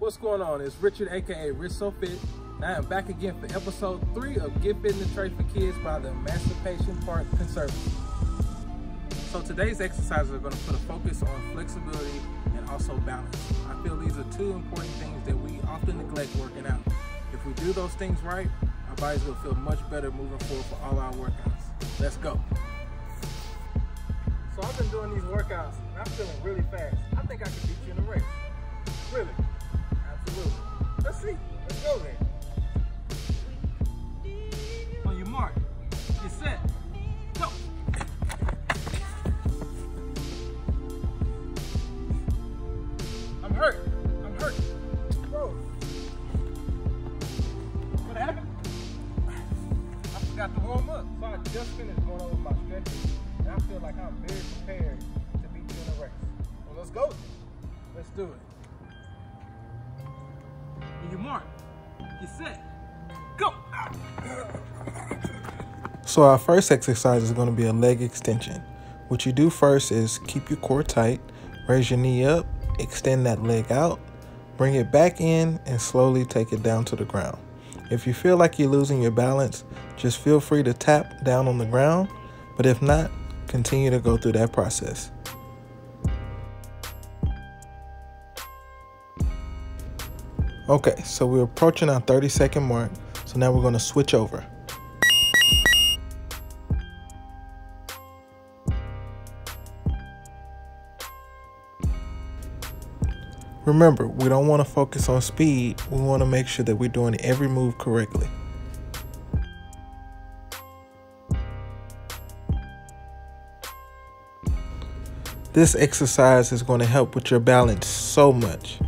What's going on? It's Richard, aka Richsofit. I am back again for episode 3 of Get Fit in the Tray for Kids by the Emancipation Park Conservancy. So today's exercises are going to put a focus on flexibility and also balance. I feel these are two important things that we often neglect working out. If we do those things right, our bodies will feel much better moving forward for all our workouts. Let's go. So I've been doing these workouts and I'm feeling really fast. I think I can beat you in a race. Really? Absolutely. Let's see. Let's go then. On your mark, get set, go. I'm hurt. Bro. What happened? I forgot to warm up. So I just finished going over my stretches and I feel like I'm very prepared to beat you in a race. Well, let's go. Let's do it. On your mark, get set, go. So our first exercise is going to be a leg extension. What you do first is keep your core tight, raise your knee up, extend that leg out, bring it back in, and slowly take it down to the ground. If you feel like you're losing your balance, just feel free to tap down on the ground, but if not, continue to go through that process. Okay, so we're approaching our 30-second mark, so now we're going to switch over. Remember, we don't want to focus on speed, we want to make sure that we're doing every move correctly. This exercise is going to help with your balance so much.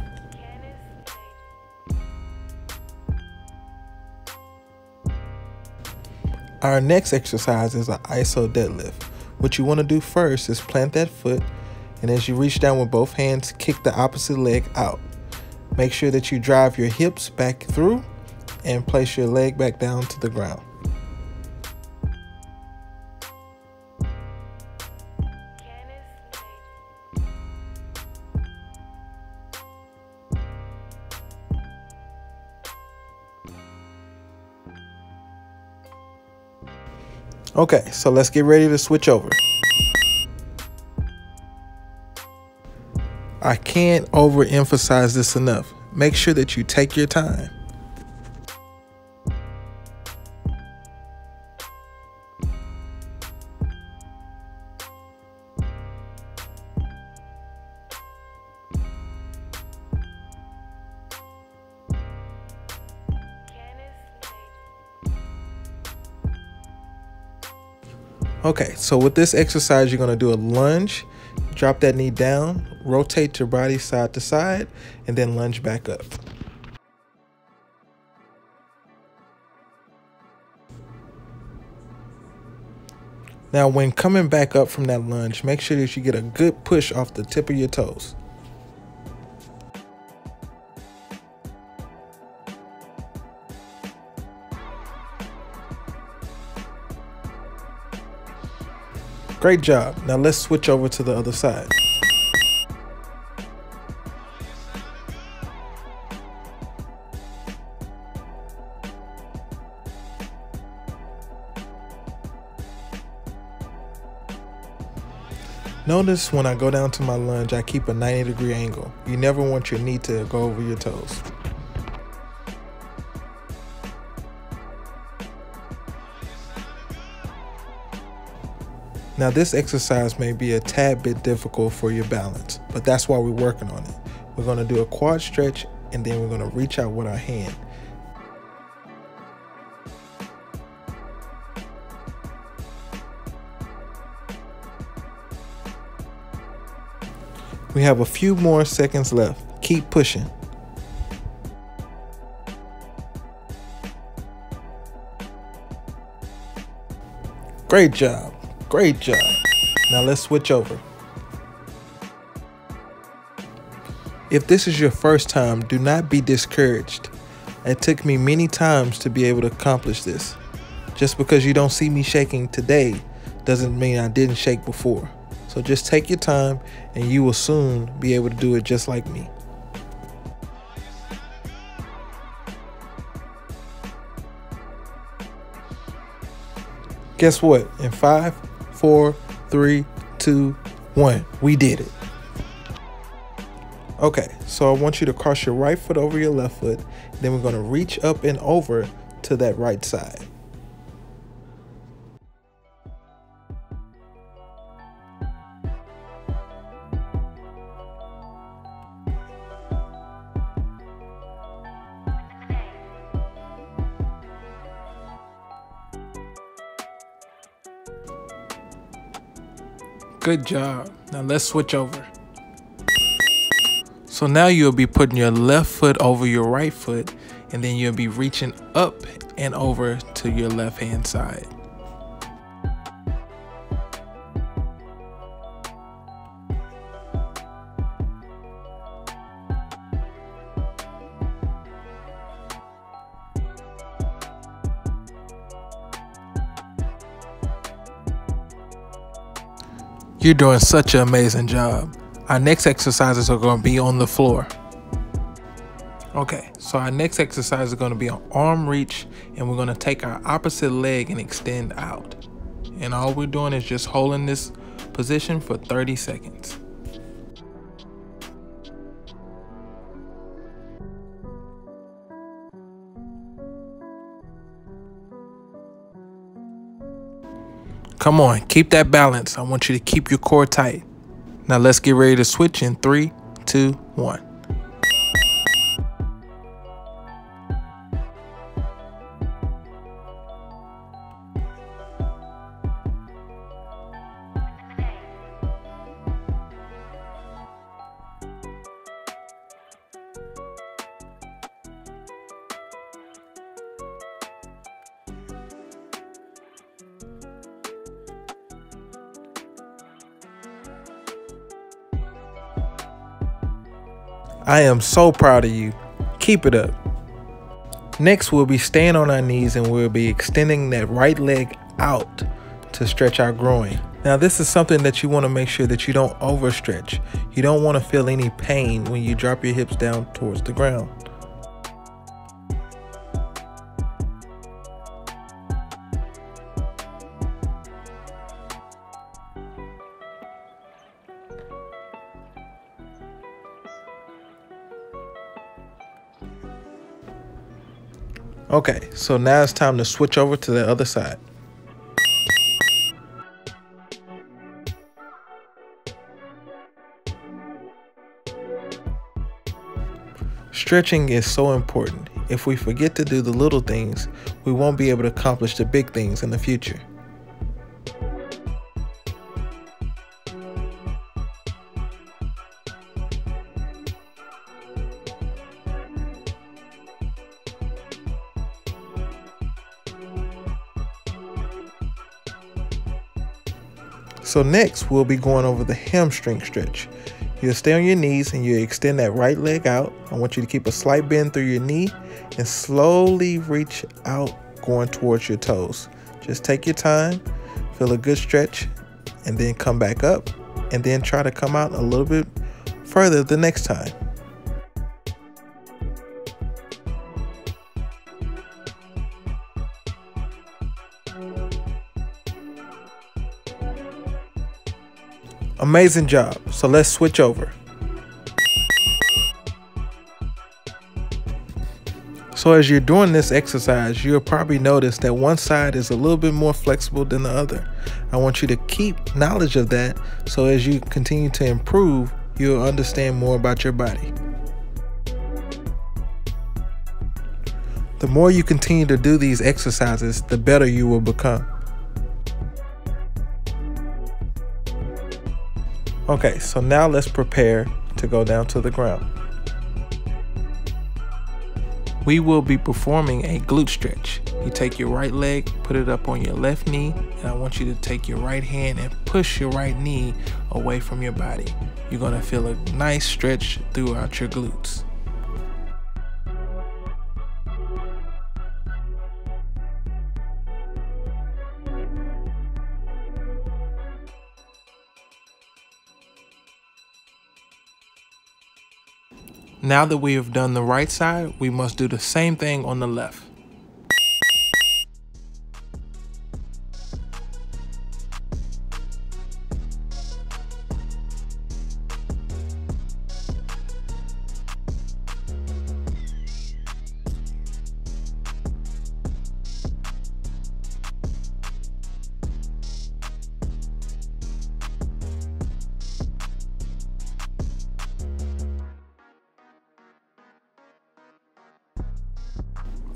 Our next exercise is an iso deadlift. What you want to do first is plant that foot, and as you reach down with both hands, kick the opposite leg out. Make sure that you drive your hips back through and place your leg back down to the ground. Okay, so let's get ready to switch over. I can't overemphasize this enough. Make sure that you take your time. Okay, so with this exercise, you're going to do a lunge, drop that knee down, rotate your body side to side, and then lunge back up. Now, when coming back up from that lunge, make sure that you get a good push off the tip of your toes. Great job. Now let's switch over to the other side. Notice when I go down to my lunge, I keep a 90-degree angle. You never want your knee to go over your toes. Now this exercise may be a tad bit difficult for your balance, but that's why we're working on it. We're going to do a quad stretch and then we're going to reach out with our hand. We have a few more seconds left. Keep pushing. Great job. Great job. Now let's switch over. If this is your first time, do not be discouraged. It took me many times to be able to accomplish this. Just because you don't see me shaking today doesn't mean I didn't shake before. So just take your time and you will soon be able to do it just like me. Guess what? In 5, 4, 3, 2, 1, we did it. Okay, so I want you to cross your right foot over your left foot. Then we're going to reach up and over to that right side. Good job. Now let's switch over. So now you'll be putting your left foot over your right foot, and then you'll be reaching up and over to your left hand side. You're doing such an amazing job. Our next exercises are going to be on the floor. Okay, so our next exercise is going to be an arm reach, and we're going to take our opposite leg and extend out. And all we're doing is just holding this position for 30 seconds. Come on, keep that balance. I want you to keep your core tight. Now let's get ready to switch in 3, 2, 1. I am so proud of you. Keep it up. Next, we'll be staying on our knees and we'll be extending that right leg out to stretch our groin. Now, this is something that you want to make sure that you don't overstretch. You don't want to feel any pain when you drop your hips down towards the ground. Okay, so now it's time to switch over to the other side. Stretching is so important. If we forget to do the little things, we won't be able to accomplish the big things in the future. So next, we'll be going over the hamstring stretch. You'll stay on your knees and you extend that right leg out. I want you to keep a slight bend through your knee and slowly reach out going towards your toes. Just take your time, feel a good stretch, and then come back up and then try to come out a little bit further the next time. Amazing job. So let's switch over. So as you're doing this exercise, you'll probably notice that one side is a little bit more flexible than the other. I want you to keep knowledge of that, so as you continue to improve, you'll understand more about your body. The more you continue to do these exercises, the better you will become. Okay, so now let's prepare to go down to the ground. We will be performing a glute stretch. You take your right leg, put it up on your left knee, and I want you to take your right hand and push your right knee away from your body. You're gonna feel a nice stretch throughout your glutes. Now that we have done the right side, we must do the same thing on the left.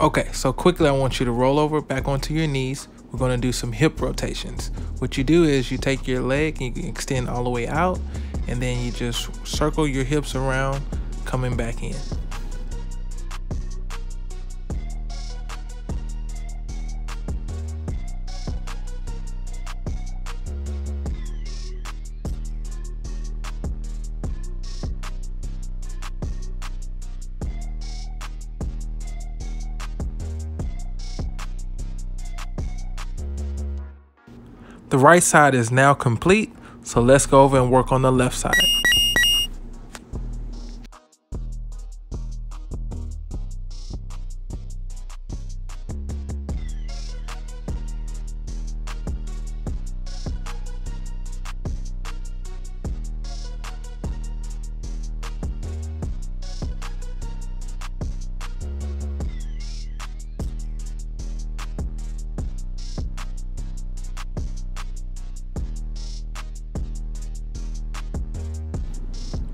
Okay, so quickly I want you to roll over back onto your knees. We're going to do some hip rotations. What you do is you take your leg and you can extend all the way out, and then you just circle your hips around, coming back in. The right side is now complete, so let's go over and work on the left side.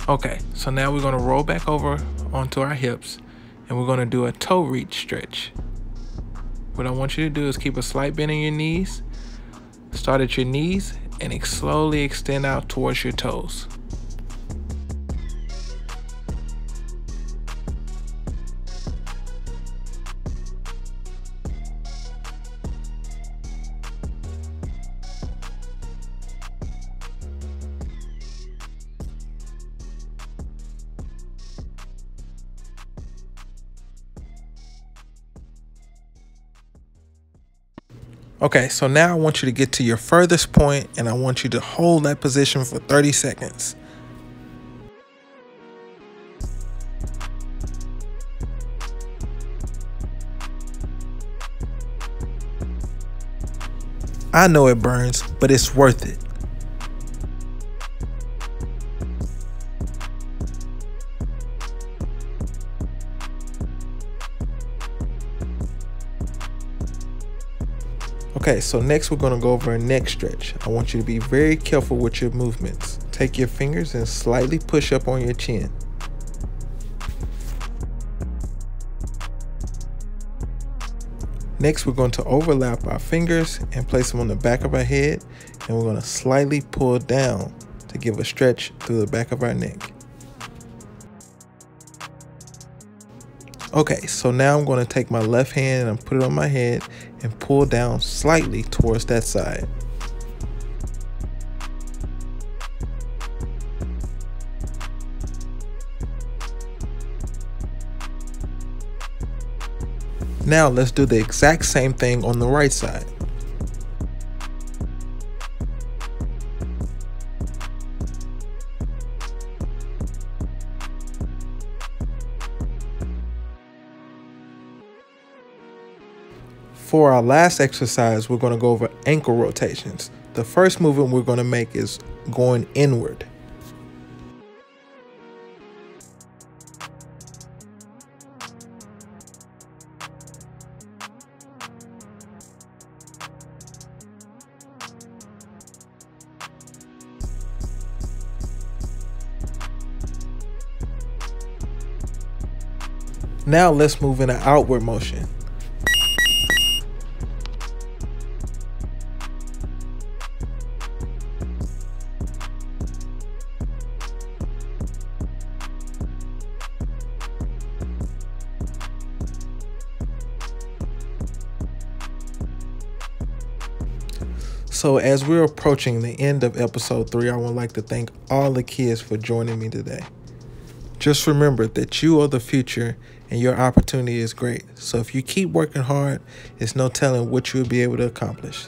Okay, so now we're going to roll back over onto our hips and we're going to do a toe reach stretch. What I want you to do is keep a slight bend in your knees, start at your knees, and slowly extend out towards your toes. Okay, so now I want you to get to your furthest point and I want you to hold that position for 30 seconds. I know it burns, but it's worth it. Okay, so next we're going to go over a neck stretch. I want you to be very careful with your movements. Take your fingers and slightly push up on your chin. Next, we're going to overlap our fingers and place them on the back of our head, and we're going to slightly pull down to give a stretch through the back of our neck. Okay, so now I'm going to take my left hand and put it on my head and pull down slightly towards that side. Now let's do the exact same thing on the right side. For our last exercise, we're going to go over ankle rotations. The first movement we're going to make is going inward. Now let's move in an outward motion. So as we're approaching the end of episode 3, I would like to thank all the kids for joining me today. Just remember that you are the future and your opportunity is great. So if you keep working hard, it's no telling what you'll be able to accomplish.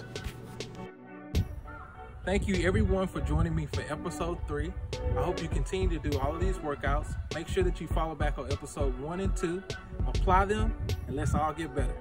Thank you everyone for joining me for episode 3. I hope you continue to do all of these workouts. Make sure that you follow back on episode 1 and 2. Apply them and let's all get better.